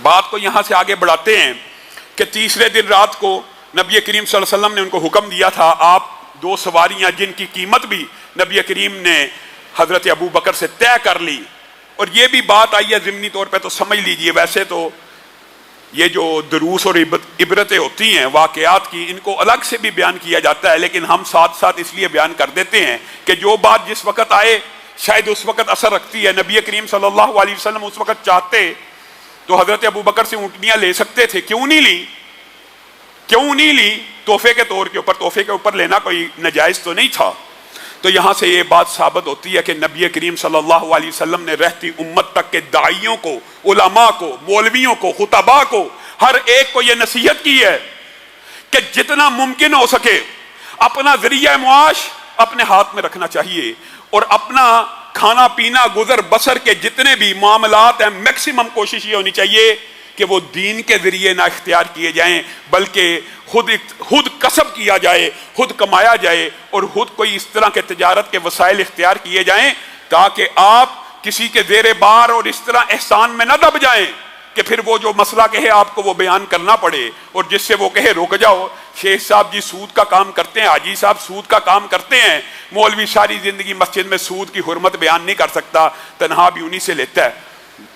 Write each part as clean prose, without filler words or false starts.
بات کو یہاں سے آگے بڑھاتے ہیں کہ تیسرے دن رات کو نبی کریم صلی اللہ علیہ وسلم نے ان کو حکم دیا تھا، آپ 2 سواریاں جن کی قیمت بھی نبی کریم نے حضرت ابو بکر سے طے کر لی، اور یہ بھی بات آئی ہے ضمنی طور پہ تو سمجھ لیجئے، ویسے تو یہ جو دروس اور عبرتیں ہوتی ہیں واقعات کی، ان کو الگ سے بھی بیان کیا جاتا ہے، لیکن ہم ساتھ ساتھ اس لیے بیان کر دیتے ہیں کہ جو بات جس وقت آئے شاید اس وقت اثر رکھتی ہے۔ نبی کریم صلی اللہ علیہ وسلم اس وقت چاہتے تو حضرت ابو بکر سے اونٹنیاں لے سکتے تھے، کیوں نہیں لی؟ تحفے کے طور کے اوپر، تحفے کے اوپر لینا کوئی ناجائز تو نہیں تھا۔ تو یہاں سے یہ بات ثابت ہوتی ہے کہ نبی کریم صلی اللہ علیہ وسلم نے رہتی امت تک کے داعیوں کو، علماء کو، مولویوں کو، خطباء کو، ہر ایک کو یہ نصیحت کی ہے کہ جتنا ممکن ہو سکے اپنا ذریعہ معاش اپنے ہاتھ میں رکھنا چاہیے، اور اپنا کھانا پینا گزر بسر کے جتنے بھی معاملات ہیں میکسیمم کوشش یہ ہونی چاہیے کہ وہ دین کے ذریعے نہ اختیار کیے جائیں، بلکہ خود کسب کیا جائے، خود کمایا جائے، اور خود کوئی اس طرح کے تجارت کے وسائل اختیار کیے جائیں تاکہ آپ کسی کے زیر بار اور اس طرح احسان میں نہ دب جائیں کہ پھر وہ جو مسئلہ کہے آپ کو وہ بیان کرنا پڑے، اور جس سے وہ کہے رک جاؤ، شیخ صاحب جی سود کا کام کرتے ہیں، حاجی صاحب سود کا کام کرتے ہیں، مولوی ساری زندگی مسجد میں سود کی حرمت بیان نہیں کر سکتا، تنہا بھی انہی سے لیتا ہے،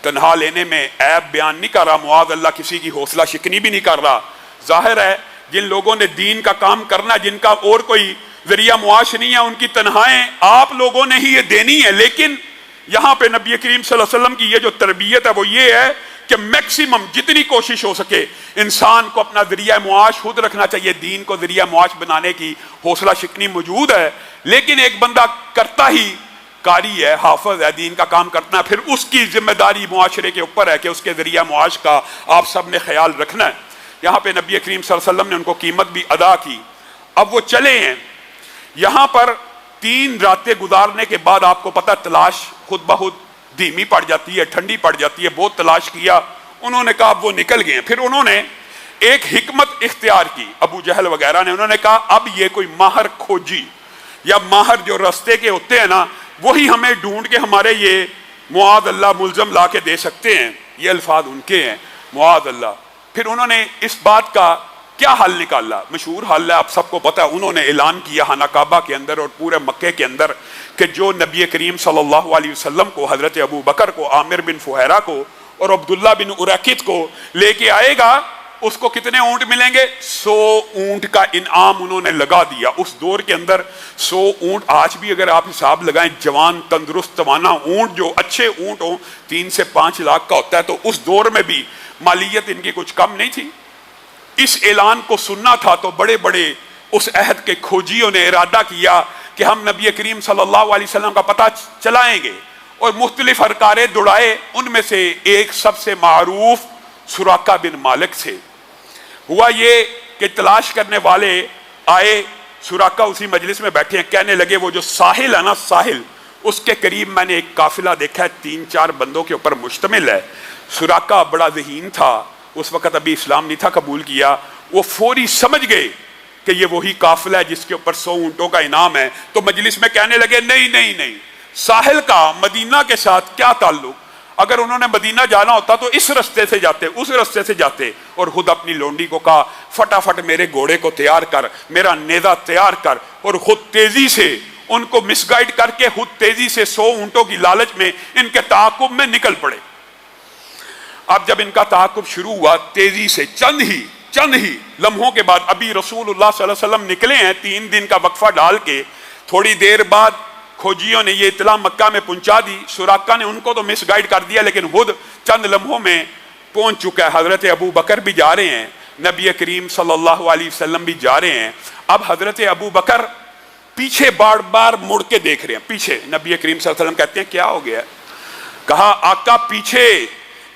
تنہا لینے میں عیب بیان نہیں کر رہا، معاذ اللہ کسی کی حوصلہ شکنی بھی نہیں کر رہا۔ ظاہر ہے جن لوگوں نے دین کا کام کرنا، جن کا اور کوئی ذریعہ معاش نہیں ہے، ان کی تنہائیں آپ لوگوں نے ہی یہ دینی ہے، لیکن یہاں پہ نبی کریم صلی اللہ علیہ وسلم کی یہ جو تربیت ہے وہ یہ ہے کہ میکسیمم جتنی کوشش ہو سکے انسان کو اپنا ذریعہ معاش خود رکھنا چاہیے۔ دین کو ذریعہ معاش بنانے کی حوصلہ شکنی موجود ہے، لیکن ایک بندہ کرتا ہی قاری ہے، حافظ ہے، دین کا کام کرنا ہے، پھر اس کی ذمہ داری معاشرے کے اوپر ہے کہ اس کے ذریعہ معاش کا آپ سب نے خیال رکھنا ہے۔ یہاں پہ نبی کریم صلی اللہ علیہ وسلم نے ان کو قیمت بھی ادا کی۔ اب وہ چلے ہیں، یہاں پر 3 راتیں گزارنے کے بعد آپ کو پتہ تلاش خود بخود دھیمی پڑ جاتی ہے، ٹھنڈی پڑ جاتی ہے، بہت تلاش کیا، انہوں نے کہا اب وہ نکل گئے ہیں۔ پھر انہوں نے ایک حکمت اختیار کی، ابو جہل وغیرہ نے، انہوں نے کہا اب یہ کوئی ماہر کھوجی یا ماہر جو رستے کے ہوتے ہیں نا، وہی ہمیں ڈھونڈ کے ہمارے یہ معاذ اللہ ملزم لا کے دے سکتے ہیں، یہ الفاظ ان کے ہیں، معاذ اللہ۔ پھر انہوں نے اس بات کا کیا حل نکالا؟ مشہور حل ہے، آپ سب کو پتہ ہے، انہوں نے اعلان کیا خانہ کعبہ کے اندر اور پورے مکے کے اندر کہ جو نبی کریم صلی اللہ علیہ وسلم کو، حضرت ابو بکر کو، عامر بن فہیرہ کو اور عبداللہ بن اریقط کو لے کے آئے گا، اس کو کتنے اونٹ ملیں گے؟ 100 اونٹ کا انعام انہوں نے لگا دیا۔ اس دور کے اندر 100 اونٹ، آج بھی اگر آپ حساب لگائیں، جوان تندرست توانا اونٹ، جو اچھے اونٹ ہوں، 3 سے 5 لاکھ کا ہوتا ہے، تو اس دور میں بھی مالیت ان کی کچھ کم نہیں تھی۔ اس اعلان کو سننا تھا تو بڑے بڑے اس عہد کے کھوجیوں نے ارادہ کیا کہ ہم نبی کریم صلی اللہ علیہ وسلم کا پتہ چلائیں گے، اور مختلف حرکارے دوڑائے۔ ان میں سے ایک سب سے معروف سراقہ بن مالک سے ہوا یہ کہ تلاش کرنے والے آئے، سراقہ اسی مجلس میں بیٹھے ہیں، کہنے لگے وہ جو ساحل ہے نا، ساحل، اس کے قریب میں نے ایک قافلہ دیکھا ہے، 3-4 بندوں کے اوپر مشتمل ہے۔ سراقہ بڑا ذہین تھا، اس وقت ابھی اسلام نہیں تھا قبول کیا، وہ فوری سمجھ گئے کہ یہ وہی قافلہ ہے جس کے اوپر 100 اونٹوں کا انعام ہے، تو مجلس میں کہنے لگے نہیں، ساحل کا مدینہ کے ساتھ کیا تعلق؟ اگر انہوں نے مدینہ جانا ہوتا تو اس رستے سے جاتے، اس رستے سے جاتے، اور خود اپنی لونڈی کو کہا فٹافٹ میرے گھوڑے کو تیار کر، میرا نیزہ تیار کر، اور خود تیزی سے ان کو مس گائیڈ کر کے خود تیزی سے 100 اونٹوں کی لالچ میں ان کے تعاقب میں نکل پڑے۔ اب جب ان کا تعاقب شروع ہوا، تیزی سے چند ہی لمحوں کے بعد، ابھی رسول اللہ صلی اللہ علیہ وسلم نکلے ہیں 3 دن کا وقفہ ڈال کے، تھوڑی دیر بعد کھوجیوں نے یہ اطلاع مکہ میں پہنچا دی۔ سراقہ نے ان کو تو مس گائیڈ کر دیا، لیکن خود چند لمحوں میں پہنچ چکا ہے۔ حضرت ابو بکر بھی جا رہے ہیں، نبی کریم صلی اللہ علیہ وسلم بھی جا رہے ہیں۔ اب حضرت ابو بکر پیچھے بار بار مڑ کے دیکھ رہے ہیں، پیچھے۔ نبی کریم صلی اللہ علیہ وسلم کہتے ہیں کیا ہو گیا؟ کہا آقا پیچھے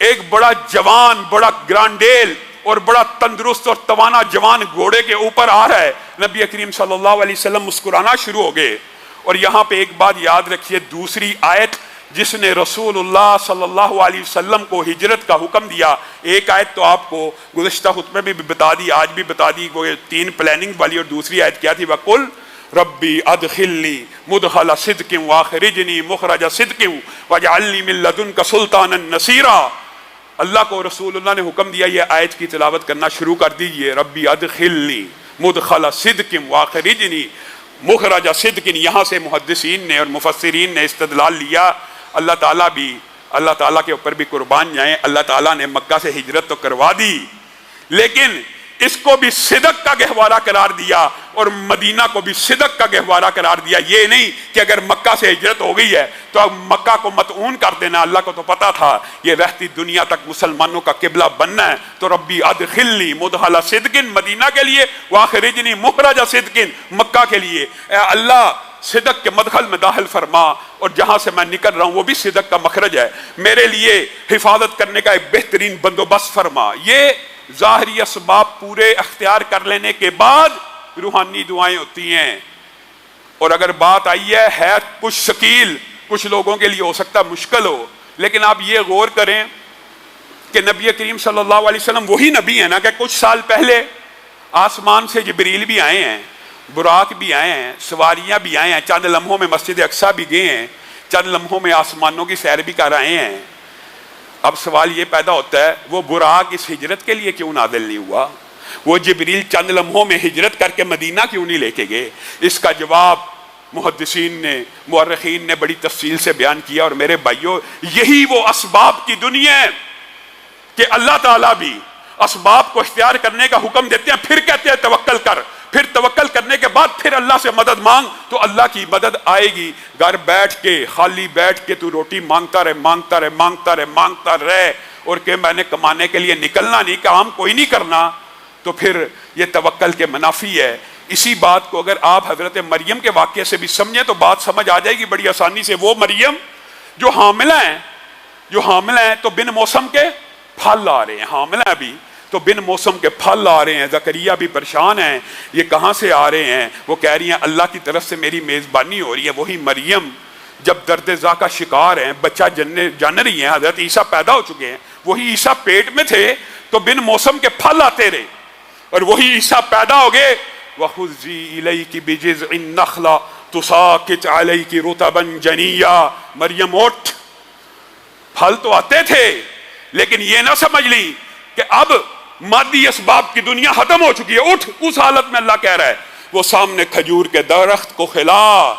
ایک بڑا جوان، بڑا گرانڈیل اور بڑا تندرست اور توانا جوان گھوڑے کے اوپر آ رہا ہے۔ نبی کریم صلی اللہ علیہ وسلم مسکرانا شروع ہو گئے۔ اور یہاں پہ ایک بات یاد رکھیے، دوسری آیت جس نے رسول اللہ صلی اللہ علیہ وسلم کو ہجرت کا حکم دیا، ایک آیت تو آپ کو گزشتہ خطبے میں بھی بتا دی، آج بھی بتا دی، وہ 3 پلاننگ والی، اور دوسری آیت کیا تھی؟ وَقُلْ رَبِّ أَدْخِلْنِي مُدْخَلَ صِدْقٍ وَأَخْرِجْنِي مُخْرَجَ صِدْقٍ وَاجْعَلْنِي مِن لَّدُنكَ سُلْطَانًا نَصِيرًا۔ اللہ کو رسول اللہ نے حکم دیا یہ آیت کی تلاوت کرنا شروع کر دیجئے، ربی ادخلنی مدخل صدق واخرجنی مخرج صدق۔ یہاں سے محدثین نے اور مفسرین نے استدلال لیا، اللہ تعالیٰ کے اوپر بھی قربان جائیں، اللہ تعالیٰ نے مکہ سے ہجرت تو کروا دی لیکن اس کو بھی صدق کا گہوارہ قرار دیا اور مدینہ کو بھی صدق کا گہوارہ قرار دیا۔ یہ نہیں کہ اگر مکہ سے ہجرت ہو گئی ہے تو اب مکہ کو مطعون کر دینا، اللہ کو تو پتا تھا یہ رہتی دنیا تک مسلمانوں کا قبلہ بننا ہے، تو ربی ادخلنی مدخل صدق مدینہ کے لیے، واخرجنی مخرج صدق مکہ کے لیے، اے اللہ صدق کے مدخل میں داخل فرما اور جہاں سے میں نکل رہا ہوں وہ بھی صدق کا مخرج ہے، میرے لیے حفاظت کرنے کا ایک بہترین بندوبست فرما۔ یہ ظاہری اسباب پورے اختیار کر لینے کے بعد روحانی دعائیں ہوتی ہیں۔ اور اگر بات آئی ہے کچھ ثقیل، کچھ لوگوں کے لیے ہو سکتا مشکل ہو، لیکن آپ یہ غور کریں کہ نبی کریم صلی اللہ علیہ وسلم وہی نبی ہیں نا کہ کچھ سال پہلے آسمان سے جبریل بھی آئے ہیں، براق بھی آئے ہیں، سواریاں بھی آئے ہیں، چند لمحوں میں مسجد اقصیٰ بھی گئے ہیں، چند لمحوں میں آسمانوں کی سیر بھی کر آئے ہیں۔ اب سوال یہ پیدا ہوتا ہے وہ براق اس ہجرت کے لیے کیوں نازل نہیں ہوا؟ وہ جبریل چند لمحوں میں ہجرت کر کے مدینہ کیوں نہیں لے کے گئے؟ اس کا جواب محدثین نے، مورخین نے بڑی تفصیل سے بیان کیا۔ اور میرے بھائیوں، یہی وہ اسباب کی دنیا ہے کہ اللہ تعالیٰ بھی اسباب کو اختیار کرنے کا حکم دیتے ہیں، پھر کہتے ہیں توکل کر، پھر توکل کرنے کے بعد پھر اللہ سے مدد مانگ تو اللہ کی مدد آئے گی۔ گھر بیٹھ کے، خالی بیٹھ کے تو روٹی مانگتا رہے اور کہ میں نے کمانے کے لیے نکلنا نہیں، کام کوئی نہیں کرنا، تو پھر یہ توکل کے منافی ہے۔ اسی بات کو اگر آپ حضرت مریم کے واقعے سے بھی سمجھیں تو بات سمجھ آ جائے گی بڑی آسانی سے۔ وہ مریم جو حاملہ ہیں تو بن موسم کے پھل آ رہے ہیں، حاملہ بھی تو بن موسم کے پھل آ رہے ہیں، زکریا بھی پریشان ہیں یہ کہاں سے آ رہے ہیں؟ وہ کہہ رہی ہیں اللہ کی طرف سے میری میزبانی ہو رہی ہے۔ وہی مریم جب درد ذا کا شکار ہیں، بچہ جن رہی ہیں، حضرت عیسیٰ پیدا ہو چکے ہیں، وہی عیسیٰ پیٹ میں تھے تو بن موسم کے پھل آتے رہے اور وہی عیسیٰ پیدا ہو گئے۔ وَخُذِّي إِلَيْكِ بِجِذْعِ النَّخْلَةِ تُسَاقِطْ عَلَيْكِ رُطَبًا جَنِيًّا۔ مریم اٹھ، پھل تو آتے تھے لیکن یہ نہ سمجھ لی کہ اب مادی اسباب کی دنیا ختم ہو چکی ہے، اٹھ۔ اس حالت میں اللہ کہہ رہا ہے وہ سامنے کھجور کے درخت کو کھلا۔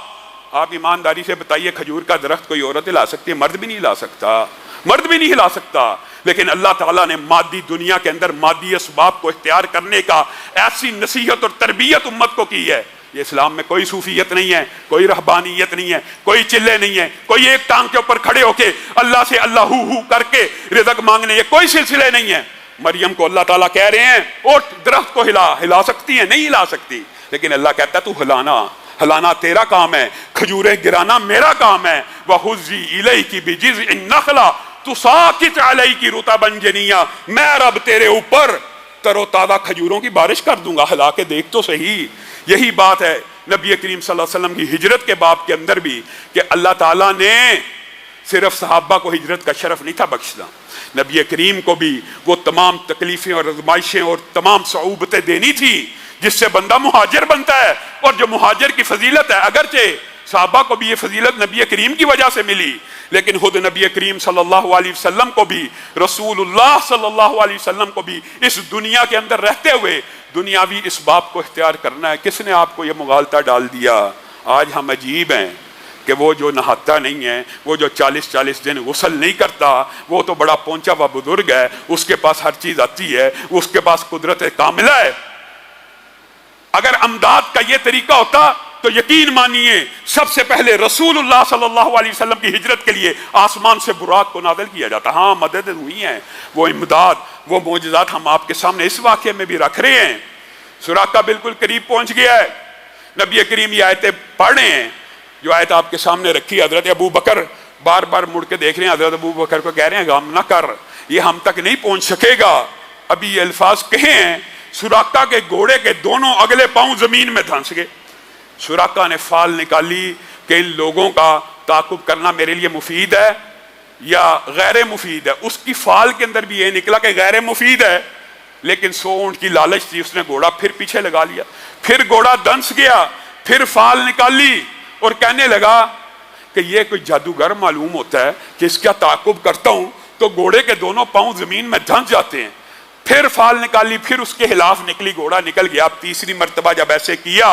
آپ ایمانداری سے بتائیے کھجور کا درخت کوئی عورت ہلا سکتی ہے؟ مرد بھی نہیں ہلا سکتا، مرد بھی نہیں ہلا سکتا۔ لیکن اللہ تعالیٰ نے مادی دنیا کے اندر مادی اسباب کو اختیار کرنے کا ایسی نصیحت اور تربیت امت کو کی ہے۔ یہ اسلام میں کوئی صوفیت نہیں ہے، کوئی رہبانیت نہیں ہے، کوئی چلے نہیں ہے، کوئی ایک ٹانگ کے اوپر کھڑے ہو کے اللہ سے اللہ ہو کر کے رزق مانگنے، یہ کوئی سلسلے نہیں ہے۔ مریم کو اللہ تعالیٰ کہہ رہے ہیں اٹھ، درخت کو ہلا سکتی ہیں؟ نہیں ہلا سکتی، لیکن اللہ کہتا ہے تو ہلانا تیرا کام ہے، کھجوریں گرانا میرا کام ہے۔ وَخُذِّي إِلَيْكِ بِجِذْعِ النَّخْلَةِ تُسَاقِطْ عَلَيْكِ رُطَبًا جَنِيًّا۔ میں رب تیرے اوپر تر و تازہ کھجوروں کی بارش کر دوں گا، ہلا کے دیکھ تو صحیح۔ یہی بات ہے نبی کریم صلی اللہ علیہ وسلم کی ہجرت کے باب کے اندر بھی کہ اللہ تعالیٰ نے صرف صحابہ کو ہجرت کا شرف نہیں تھا بخشنا، نبی کریم کو بھی وہ تمام تکلیفیں اور آزمائشیں اور تمام صعوبتیں دینی تھی جس سے بندہ مہاجر بنتا ہے۔ اور جو مہاجر کی فضیلت ہے، اگرچہ صحابہ کو بھی یہ فضیلت نبی کریم کی وجہ سے ملی، لیکن خود نبی کریم صلی اللہ علیہ وسلم کو بھی، رسول اللہ صلی اللہ علیہ وسلم کو بھی اس دنیا کے اندر رہتے ہوئے دنیاوی اسباب کو اختیار کرنا ہے۔ کس نے آپ کو یہ مغالطہ ڈال دیا؟ آج ہم عجیب ہیں کہ وہ جو نہاتا نہیں ہے، وہ جو 40 دن غسل نہیں کرتا، وہ تو بڑا پہنچا ہوا بزرگ ہے، اس کے پاس ہر چیز آتی ہے، اس کے پاس قدرت کاملہ ہے۔ اگر امداد کا یہ طریقہ ہوتا تو یقین مانیے سب سے پہلے رسول اللہ صلی اللہ علیہ وسلم کی ہجرت کے لیے آسمان سے براق کو نازل کیا جاتا۔ ہاں مدد ہوئی ہیں، وہ امداد، وہ معجزات ہم آپ کے سامنے اس واقعے میں بھی رکھ رہے ہیں۔ سراقہ بالکل قریب پہنچ گیا ہے، نبی کریم یہ آیتیں پڑھ رہے ہیں، جو آیت آپ کے سامنے رکھی، حضرت ابو بکر بار بار مڑ کے دیکھ رہے ہیں، حضرت ابو بکر کو کہہ رہے ہیں غم نہ کر، یہ ہم تک نہیں پہنچ سکے گا۔ ابھی یہ الفاظ کہے ہیں، سراقہ کے گھوڑے کے دونوں اگلے پاؤں زمین میں دھنس گئے۔ سراقہ نے فال نکالی کہ ان لوگوں کا تعاقب کرنا میرے لیے مفید ہے یا غیر مفید ہے۔ اس کی فال کے اندر بھی یہ نکلا کہ غیر مفید ہے، لیکن 100 اونٹ کی لالچ تھی، اس نے گھوڑا پھر پیچھے لگا لیا، پھر گھوڑا دنس گیا، پھر فال نکالی اور کہنے لگا کہ یہ کوئی جادوگر معلوم ہوتا ہے کہ اس کا تعاقب کرتا ہوں تو گھوڑے کے دونوں پاؤں زمین میں دھنس جاتے ہیں. پھر فال نکالی, پھر اس کے خلاف نکلی, گھوڑا نکل گیا. اب تیسری مرتبہ جب ایسے کیا,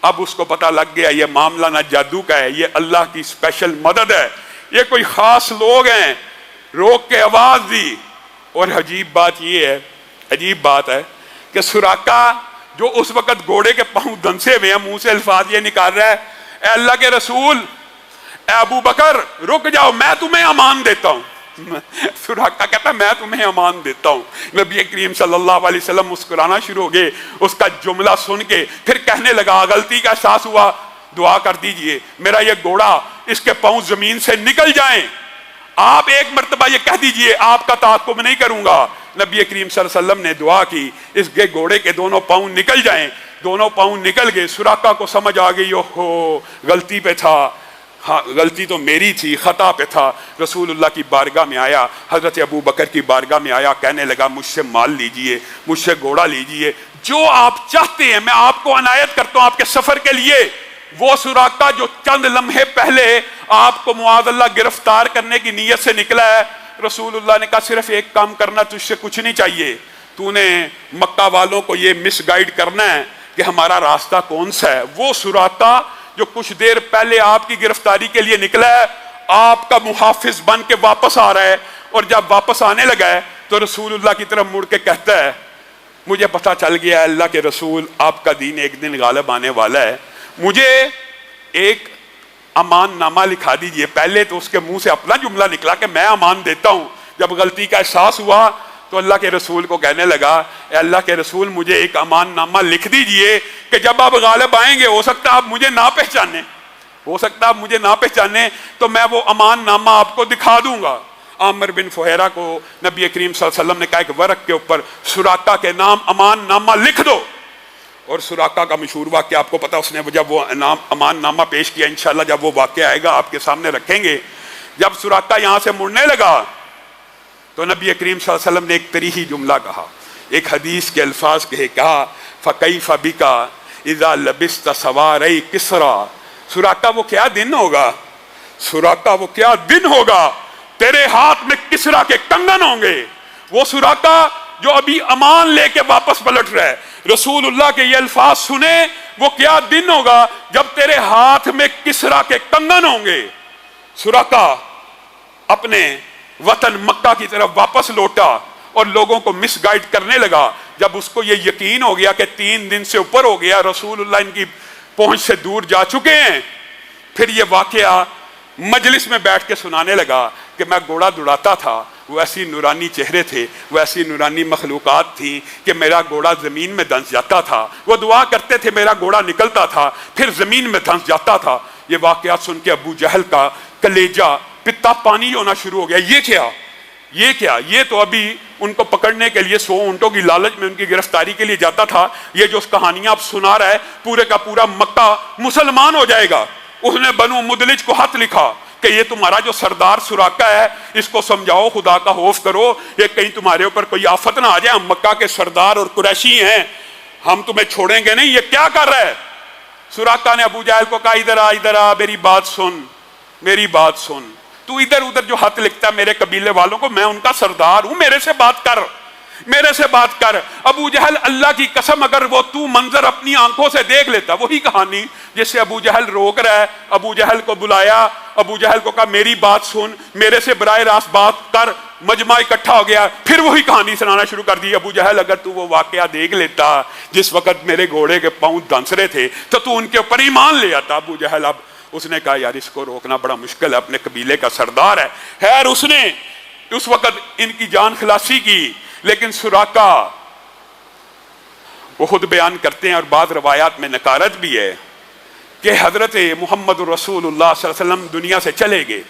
اب اس کو پتا لگ گیا یہ معاملہ نہ جادو کا ہے, یہ اللہ کی اسپیشل مدد ہے, یہ کوئی خاص لوگ ہیں. روک کے آواز دی. اور عجیب بات یہ ہے, عجیب بات ہے کہ سراقہ جو اس وقت گھوڑے کے پاؤں دھنسے ہوئے ہیں, منہ سے الفاظ یہ نکال رہا ہے, اے اللہ کے رسول, اے ابو بکر رک جاؤ, میں تمہیں امان دیتا ہوں. سراقہ کہتا ہے میں تمہیں امان دیتا ہوں. نبی کریم صلی اللہ علیہ وسلم مسکرانا شروع ہو گئے اس کا جملہ سن کے. پھر کہنے لگا, غلطی کا احساس ہوا, دعا کر دیجئے میرا یہ گھوڑا, اس کے پاؤں زمین سے نکل جائیں. آپ ایک مرتبہ یہ کہہ دیجئے, آپ کا تعاقب نہیں کروں گا. نبی کریم صلی اللہ علیہ وسلم نے دعا کی, اس کے گھوڑے کے دونوں پاؤں نکل جائیں. دونوں پاؤں نکل گئے. سراقہ کو سمجھ آ گئی, اوہو غلطی پہ تھا, ہاں غلطی تو میری تھی, خطا پہ تھا. رسول اللہ کی بارگاہ میں آیا, حضرت ابو بکر کی بارگاہ میں آیا, کہنے لگا مجھ سے مال لیجئے, مجھ سے گھوڑا لیجئے, جو آپ چاہتے ہیں میں آپ کو عنایت کرتا ہوں آپ کے سفر کے لیے. وہ سراقہ جو چند لمحے پہلے آپ کو معاذ اللہ گرفتار کرنے کی نیت سے نکلا ہے, رسول اللہ نے کہا صرف ایک کام کرنا, تجھ سے کچھ نہیں چاہیے, تو نے مکہ والوں کو یہ مس گائیڈ کرنا ہے کہ ہمارا راستہ کون سا ہے. وہ سراقہ جو کچھ دیر پہلے آپ کی گرفتاری کے لیے نکلا ہے, آپ کا محافظ بن کے واپس آ رہا ہے. اور جب واپس آنے لگا ہے تو رسول اللہ کی طرف مڑ کے کہتا ہے, مجھے پتا چل گیا ہے اللہ کے رسول, آپ کا دین ایک دن غالب آنے والا ہے, مجھے ایک امان نامہ لکھا دیجئے. پہلے تو اس کے منہ سے اپنا جملہ نکلا کہ میں امان دیتا ہوں. جب غلطی کا احساس ہوا تو اللہ کے رسول کو کہنے لگا, اے اللہ کے رسول مجھے ایک امان نامہ لکھ دیجئے کہ جب آپ غالب آئیں گے, ہو سکتا ہے آپ مجھے نہ پہچانے, ہو سکتا ہے آپ مجھے نہ پہچانے, تو میں وہ امان نامہ آپ کو دکھا دوں گا. عامر بن فہیرہ کو نبی کریم صلی اللہ علیہ وسلم نے کہا ایک ورق کے اوپر سراقہ کے نام امان نامہ لکھ دو. اور سراقہ کا مشہور واقعہ آپ کو پتا, اس نے جب وہ امان نامہ پیش کیا, انشاءاللہ جب وہ واقعہ آئے گا آپ کے سامنے رکھیں گے. جب سراقہ یہاں سے مڑنے لگا تو نبی کریم صلی اللہ علیہ وسلم نے ایک تریحی جملہ کہا, ایک حدیث کے الفاظ کہا, فَكَيْفَ بِكَ اِذَا لَبِسْتَ سَوَارَيْ كِسْرَى. سراقہ وہ کیا دن ہوگا, سراقہ وہ کیا دن ہوگا, تیرے ہاتھ میں کسرا کے کنگن ہوں گے. وہ سراقہ جو ابھی امان لے کے واپس پلٹ رہا ہے, رسول اللہ کے یہ الفاظ سنے, وہ کیا دن ہوگا جب تیرے ہاتھ میں کسرا کے کنگن ہوں گے. سراقہ اپنے وطن مکہ کی طرف واپس لوٹا اور لوگوں کو مس گائیڈ کرنے لگا. جب اس کو یہ یقین ہو گیا کہ 3 دن سے اوپر ہو گیا, رسول اللہ ان کی پہنچ سے دور جا چکے ہیں, پھر یہ واقعہ مجلس میں بیٹھ کے سنانے لگا کہ میں گھوڑا دوڑاتا تھا, وہ ایسی نورانی چہرے تھے, وہ ایسی نورانی مخلوقات تھیں کہ میرا گھوڑا زمین میں دھنس جاتا تھا. وہ دعا کرتے تھے, میرا گھوڑا نکلتا تھا, پھر زمین میں دھنس جاتا تھا. یہ واقعات سن کے ابو جہل کا کلیجہ پتا پانی ہونا شروع ہو گیا. یہ کیا, یہ کیا, یہ تو ابھی ان کو پکڑنے کے لیے 100 اونٹوں کی لالچ میں ان کی گرفتاری کے لیے جاتا تھا. یہ جو کہانیاں آپ سنا رہا ہے, پورے کا پورا مکہ مسلمان ہو جائے گا. اس نے بنو مدلج کو خط لکھا کہ یہ تمہارا جو سردار سراقہ ہے, اس کو سمجھاؤ, خدا کا خوف کرو, یہ کہیں تمہارے اوپر کوئی آفت نہ آ جائے, ہم مکہ کے سردار اور قریشی ہیں, ہم تمہیں چھوڑیں گے نہیں. یہ کیا کر رہا ہے؟ سراقہ نے ابو جہل کو کہا, ادھر آ, ادھر آ, میری بات سن, میری بات سن, تو ادھر ادھر جو خط لکھتا ہے میرے قبیلے والوں کو, میں ان کا سردار ہوں, میرے سے بات کر, میرے سے بات کر. ابو جہل, اللہ کی قسم اگر وہ تو منظر اپنی آنکھوں سے دیکھ لیتا, وہی کہانی جس سے ابو جہل روک رہا ہے. ابو جہل کو بلایا, ابو جہل کو کہا میری بات سن, میرے سے براہ راست بات کر. مجمع اکٹھا ہو گیا, پھر وہی کہانی سنانا شروع کر دی. ابو جہل اگر تو وہ واقعہ دیکھ لیتا جس وقت میرے گھوڑے کے پاؤں دھنس رہے تھے, تو ان کے اوپر ایمان لے آتا. ابو جہل, اب اس نے کہا یار اس کو روکنا بڑا مشکل ہے, اپنے قبیلے کا سردار ہے. خیر اس نے اس وقت ان کی جان خلاصی کی. لیکن سراقہ وہ خود بیان کرتے ہیں, اور بعض روایات میں نکارت بھی ہے, کہ حضرت محمد رسول اللہ صلی اللہ علیہ وسلم دنیا سے چلے گئے,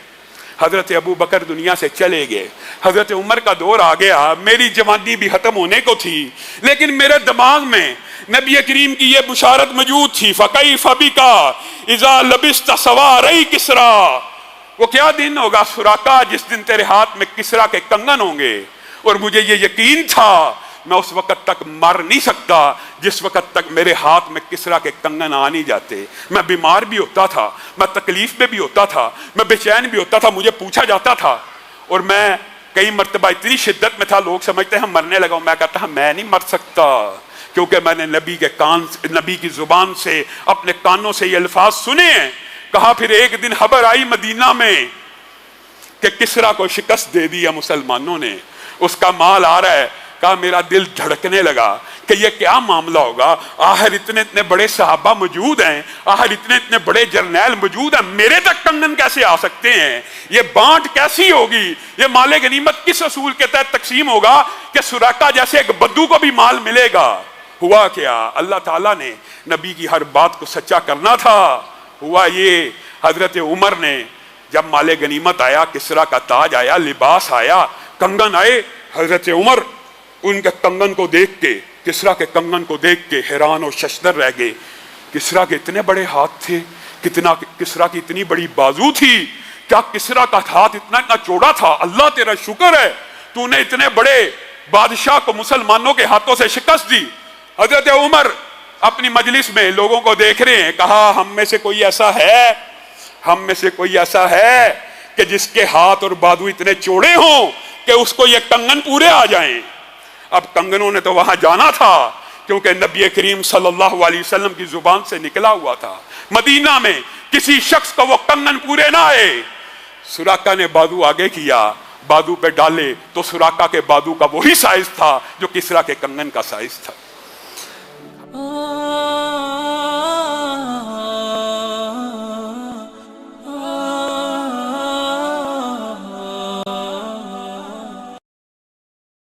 حضرت ابو بکر دنیا سے چلے گئے, حضرت عمر کا دور آ گیا, میری جوانی بھی ختم ہونے کو تھی, لیکن میرے دماغ میں نبی کریم کی یہ بشارت موجود تھی, فَكَيْفَ بِكَ اِذَا لَبِسْتَ سَوَارَيْ كِسْرَى. وہ کیا دن ہوگا سراقہ جس دن تیرے ہاتھ میں کسرا کے کنگن ہوں گے. اور مجھے یہ یقین تھا میں اس وقت تک مر نہیں سکتا جس وقت تک میرے ہاتھ میں کسرا کے کنگن آ نہیں جاتے. میں بیمار بھی ہوتا تھا, میں تکلیف میں بھی ہوتا تھا, میں بے چین بھی ہوتا تھا, مجھے پوچھا جاتا تھا, اور میں کئی مرتبہ اتنی شدت میں تھا لوگ سمجھتے ہیں مرنے لگا. میں کہتا ہوں میں نہیں مر سکتا، کیونکہ میں نے نبی کی زبان سے اپنے کانوں سے یہ الفاظ سنے ہیں. کہا پھر ایک دن خبر آئی مدینہ میں کہ کسریٰ کو شکست دے دیا مسلمانوں نے، اس کا مال آ رہا ہے. کہا میرا دل دھڑکنے لگا کہ یہ کیا معاملہ ہوگا، آخر اتنے بڑے صحابہ موجود ہیں، آخر اتنے بڑے جرنیل موجود ہیں، میرے تک کنگن کیسے آ سکتے ہیں، یہ بانٹ کیسی ہوگی، یہ مال غنیمت کس اصول کے تحت تقسیم ہوگا کہ سراقہ جیسے ایک بدو کو بھی مال ملے گا. ہوا کیا، اللہ تعالیٰ نے نبی کی ہر بات کو سچا کرنا تھا. ہوا یہ، حضرت عمر نے جب مال غنیمت آیا، کسریٰ کا تاج آیا، لباس آیا، کنگن آئے، حضرت عمر ان کے کنگن کو دیکھ کے، کسریٰ کے کنگن کو دیکھ کے حیران اور ششدر رہ گئے. کسریٰ کے اتنے بڑے ہاتھ تھے، کسریٰ کی اتنی بڑی بازو تھی، کیا کسریٰ کا ہاتھ اتنا چوڑا تھا؟ اللہ تیرا شکر ہے تو نے اتنے بڑے بادشاہ کو مسلمانوں کے ہاتھوں سے شکست دی. حضرت عمر اپنی مجلس میں لوگوں کو دیکھ رہے ہیں. کہا ہم میں سے کوئی ایسا ہے کہ جس کے ہاتھ اور بازو اتنے چوڑے ہوں کہ اس کو یہ کنگن پورے آ جائیں. اب کنگنوں نے تو وہاں جانا تھا کیونکہ نبی کریم صلی اللہ علیہ وسلم کی زبان سے نکلا ہوا تھا. مدینہ میں کسی شخص کو وہ کنگن پورے نہ آئے. سراقہ نے بازو آگے کیا، بازو پہ ڈالے تو سراقہ کے بازو کا وہی سائز تھا جو کسریٰ کے کنگن کا سائز تھا.